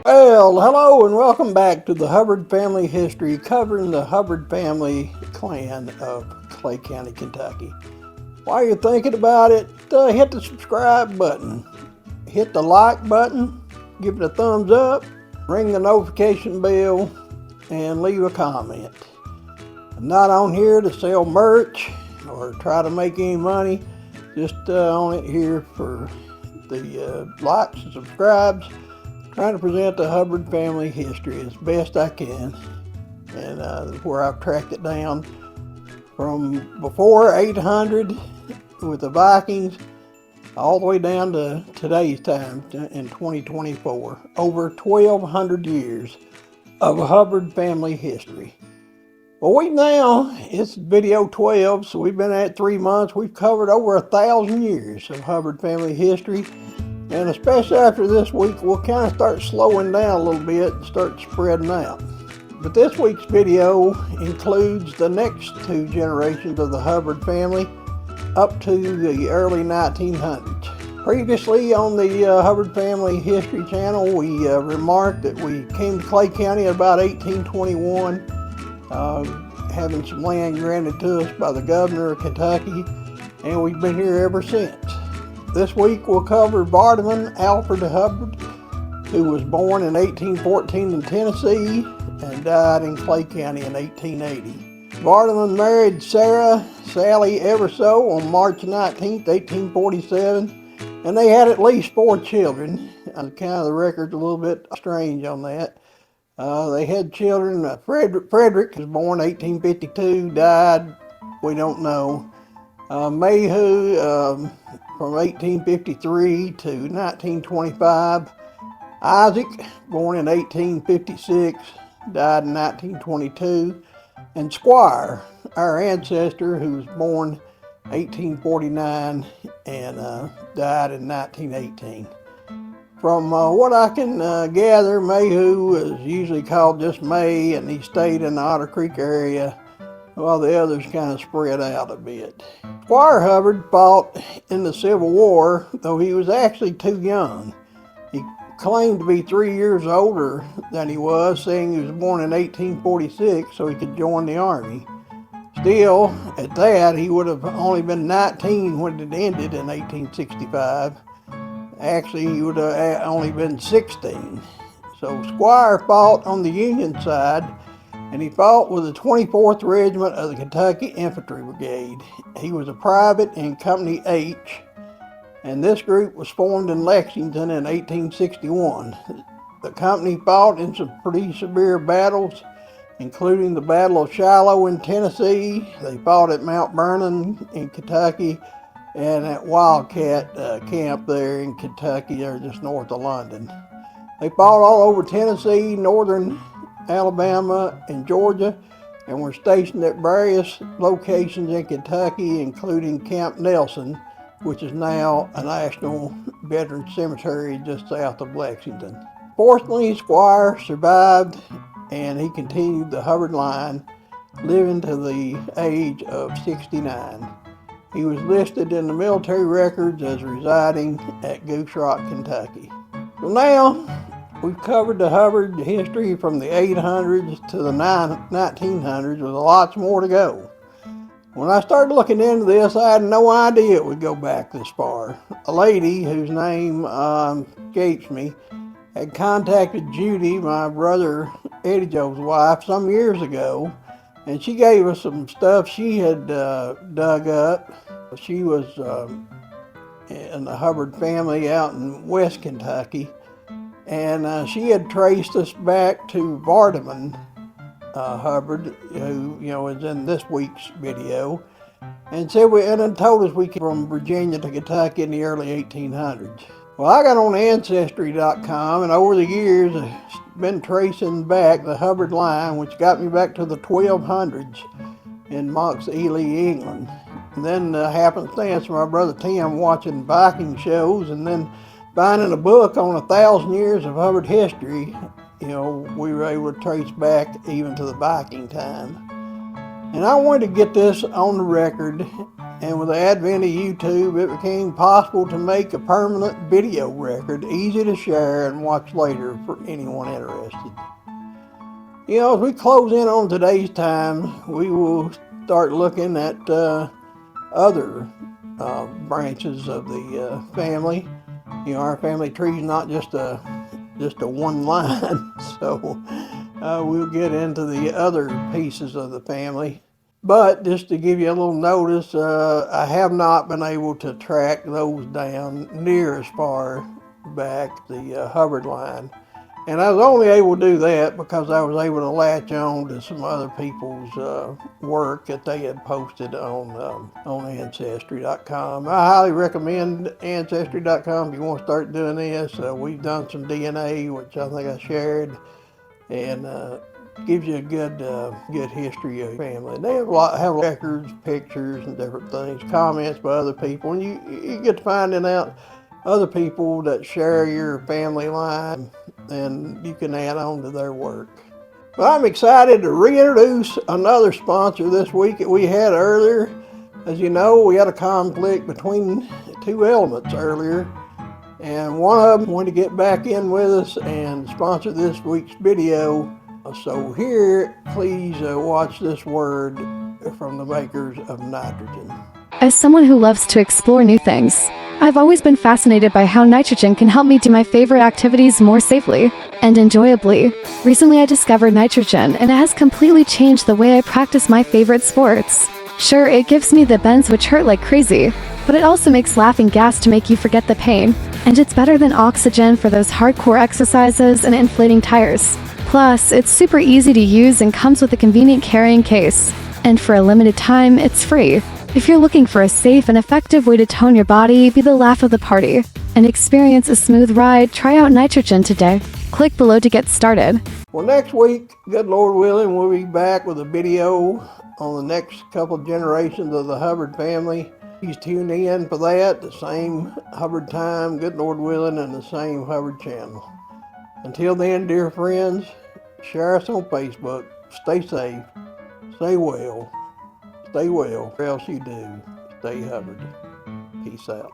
Well, hello and welcome back to the Hubbard family history, covering the Hubbard family clan of Clay County, Kentucky. While you're thinking about it, hit the subscribe button, hit the like button, give it a thumbs up, ring the notification bell, and leave a comment. I'm not on here to sell merch or try to make any money, just on it here for the likes and subscribes. Trying to present the Hubbard family history as best I can, and where I've tracked it down from before 800 with the Vikings all the way down to today's time in 2024. Over 1,200 years of Hubbard family history. Well, it's video 12, so we've been at 3 months. We've covered over 1,000 years of Hubbard family history. And especially after this week, we'll kind of start slowing down a little bit and start spreading out. But this week's video includes the next two generations of the Hubbard family up to the early 1900s. Previously on the Hubbard Family History channel, we remarked that we came to Clay County at about 1821, having some land granted to us by the governor of Kentucky, and we've been here ever since. This week we'll cover Vardaman Alfred Hubbard, who was born in 1814 in Tennessee and died in Clay County in 1880. Vardaman married Sarah Sally Everso on March 19, 1847, and they had at least 4 children. Kind of the record's a little bit strange on that. They had children. Frederick was born 1852, died, we don't know. Mayhew from 1853 to 1925. Isaac, born in 1856, died in 1922. And Squire, our ancestor, who was born 1849 and died in 1918. From what I can gather, Mayhew is usually called just May, and he stayed in the Otter Creek area while the others kind of spread out a bit. Squire Hubbard fought in the Civil War, though he was actually too young. He claimed to be 3 years older than he was, saying he was born in 1846 so he could join the Army. Still, at that, he would have only been 19 when it ended in 1865. Actually, he would have only been 16. So Squire fought on the Union side, and he fought with the 24th Regiment of the Kentucky Infantry Brigade. He was a private in Company H, and this group was formed in Lexington in 1861. The company fought in some pretty severe battles, including the Battle of Shiloh in Tennessee. They fought at Mount Vernon in Kentucky and at Wildcat Camp there in Kentucky, or just north of London. They fought all over Tennessee, northern Alabama, and Georgia, and were stationed at various locations in Kentucky, including Camp Nelson, which is now a national veteran cemetery just south of Lexington. Fortunately, Squire survived, and he continued the Hubbard line, living to the age of 69. He was listed in the military records as residing at Goose Rock, Kentucky. So now, we've covered the Hubbard history from the 800s to the 1900s with lots more to go. When I started looking into this, I had no idea it would go back this far. A lady whose name escapes me had contacted Judy, my brother Eddie Joe's wife, some years ago, and she gave us some stuff she had dug up. She was in the Hubbard family out in West Kentucky. And she had traced us back to Vardaman Hubbard, who is in this week's video, and told us we came from Virginia to Kentucky in the early 1800s. Well, I got on Ancestry.com, and over the years I've been tracing back the Hubbard line, which got me back to the 1200s in Mox Ely, England. And then happenstance, my brother Tim watching Viking shows, and then finding a book on 1,000 years of Hubbard history, we were able to trace back even to the Viking time. And I wanted to get this on the record, and with the advent of YouTube, it became possible to make a permanent video record, easy to share and watch later for anyone interested. You know, as we close in on today's time, we will start looking at other branches of the family. You know, our family tree is not just a one line, so we'll get into the other pieces of the family. But just to give you a little notice, I have not been able to track those down near as far back the Hubbard line. And I was only able to do that because I was able to latch on to some other people's work that they had posted on Ancestry.com. I highly recommend Ancestry.com if you want to start doing this. We've done some DNA, which I think I shared, and gives you a good history of your family. They have records, pictures, and different things, comments by other people, and you get to finding out other people that share your family line, and you can add on to their work. But I'm excited to reintroduce another sponsor this week that we had earlier. As you know, we had a conflict between two elements earlier, and one of them wanted to get back in with us and sponsor this week's video. So here, please watch this word from the makers of nitrogen. As someone who loves to explore new things, I've always been fascinated by how nitrogen can help me do my favorite activities more safely and enjoyably. Recently I discovered nitrogen, and it has completely changed the way I practice my favorite sports. Sure, it gives me the bends which hurt like crazy, but it also makes laughing gas to make you forget the pain. And it's better than oxygen for those hardcore exercises and inflating tires. Plus, it's super easy to use and comes with a convenient carrying case. And for a limited time, it's free. If you're looking for a safe and effective way to tone your body, be the laugh of the party, and experience a smooth ride, try out nitrogen today. Click below to get started. Well, next week, good Lord willing, we'll be back with a video on the next couple generations of the Hubbard family. Please tune in for that, the same Hubbard time, good Lord willing, and the same Hubbard channel. Until then, dear friends, share us on Facebook. Stay safe, stay well, or else you do. Stay Hubbard. Peace out.